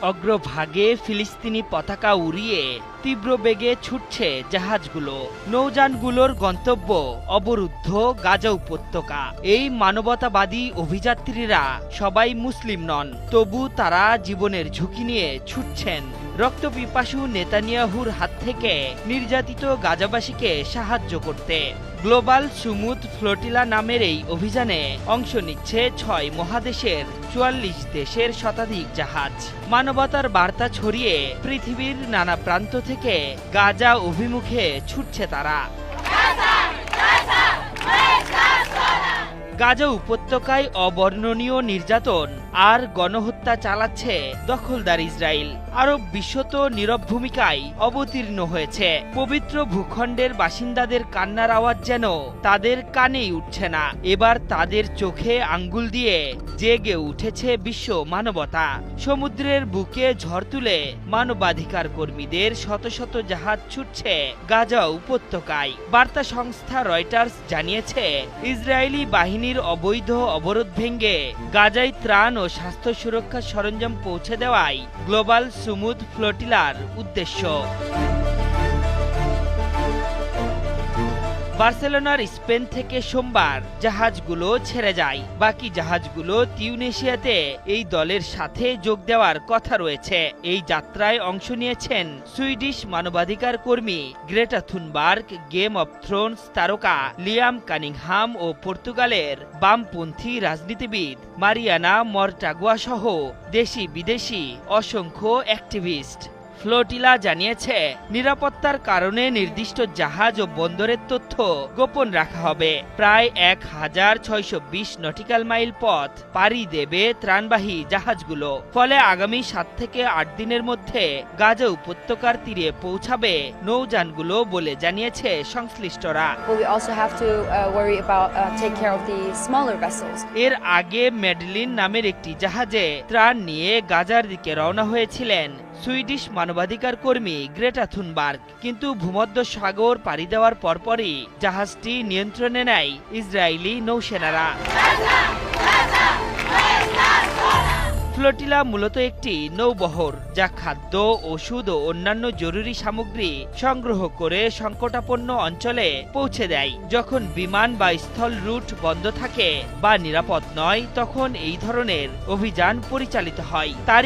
অগ্রভাগে ফিলিস্তিনি পতাকা উড়িয়ে তীব্র বেগে ছুটছে জাহাজগুলো। নৌযানগুলোর গন্তব্য অবরুদ্ধ গাজা উপত্যকা। এই মানবতাবাদী অভিযাত্রীরা সবাই মুসলিম নন, তবু তারা জীবনের ঝুঁকি নিয়ে ছুটছেন রক্তপিপাসু নেতানিয়াহুর হাত থেকে নির্যাতিত গাজাবাসীকে সাহায্য করতে। গ্লোবাল সুমুদ ফ্লোটিলা নামের এই অভিযানে অংশ নিচ্ছে ৬ মহাদেশের ৪৪ দেশের শতাধিক জাহাজ। মানবতার বার্তা ছড়িয়ে পৃথিবীর নানা প্রান্ত থেকে গাজা অভিমুখে ছুটছে তারা। গাজা উপত্যকায় অবর্ণনীয় নির্যাতন আর গণহত্যা চালাচ্ছে দখলদার ইসরায়েল। আরব বিশ্ব তো নীরব ভূমিকায় অবতীর্ণ হয়েছে। পবিত্র ভূখণ্ডের বাসিন্দাদের কান্নার আওয়াজ যেন তাদের কানেই উঠছে না। এবার তাদের চোখে আঙ্গুল দিয়ে জেগে উঠেছে বিশ্ব মানবতা। সমুদ্রের বুকে ঝড় তুলে মানবাধিকার কর্মীদের শত শত জাহাজ ছুটছে গাজা উপত্যকায়। বার্তা সংস্থা রয়টার্স জানিয়েছে, ইসরায়েলি বাহিনীর অবৈধ অবরোধ ভেঙে গাজায় ত্রাণ ও স্বাস্থ্য সুরক্ষা সরঞ্জাম পৌঁছে দেওয়াই গ্লোবাল সুমুদ ফ্লোটিলার উদ্দেশ্য। বার্সেলোনার স্পেন থেকে সোমবার জাহাজগুলো ছেড়ে যায়। বাকি জাহাজগুলো তিউনিসিয়াতে এই দলের সাথে যোগ দেওয়ার কথা রয়েছে। এই যাত্রায় অংশ নিয়েছেন সুইডিশ মানবাধিকার কর্মী Greta Thunberg, game of Thrones তারকা লিয়াম কানিংহাম ও পর্তুগালের বামপন্থী রাজনীতিবিদ মারিয়ানা মরটাগুয়া সহ দেশি বিদেশি অসংখ্য অ্যাক্টিভিস্ট। ফ্লোটিলা জানিয়েছে, নিরাপত্তার কারণে নির্দিষ্ট জাহাজ ও বন্দরের তথ্য গোপন রাখা হবে। প্রায় ১,৬২০ নটিক্যাল মাইল পথ পাড়ি দেবে ত্রাণবাহী জাহাজগুলো। ফলে আগামী ৭ থেকে ৮ দিনের মধ্যে গাজা উপত্যকার তীরে পৌঁছাবে নৌযানগুলো বলে জানিয়েছে সংশ্লিষ্টরা। এর আগে মেডলিন নামের একটি জাহাজে ত্রাণ নিয়ে গাজার দিকে রওনা হয়েছিলেন সুইডিশ মানবাধিকার কর্মী গ্রেটা থুনবার্গ, কিন্তু ভূমধ্য সাগর পাড়ি দেওয়ার পরপরই জাহাজটি নিয়ন্ত্রণে নেয় ইসরায়েলি নৌসেনারা। ফ্লোটিলা মূলত একটি নৌবহর, যা খাদ্য, ওষুধ ও অন্যান্য জরুরি সামগ্রী সংগ্রহ করে সংকটাপন্ন অঞ্চলে পৌঁছে দেয়। যখন বিমান বা স্থল রুট বন্ধ থাকে বা নিরাপদ নয়, তখন এই ধরনের অভিযান পরিচালিত হয়। তারই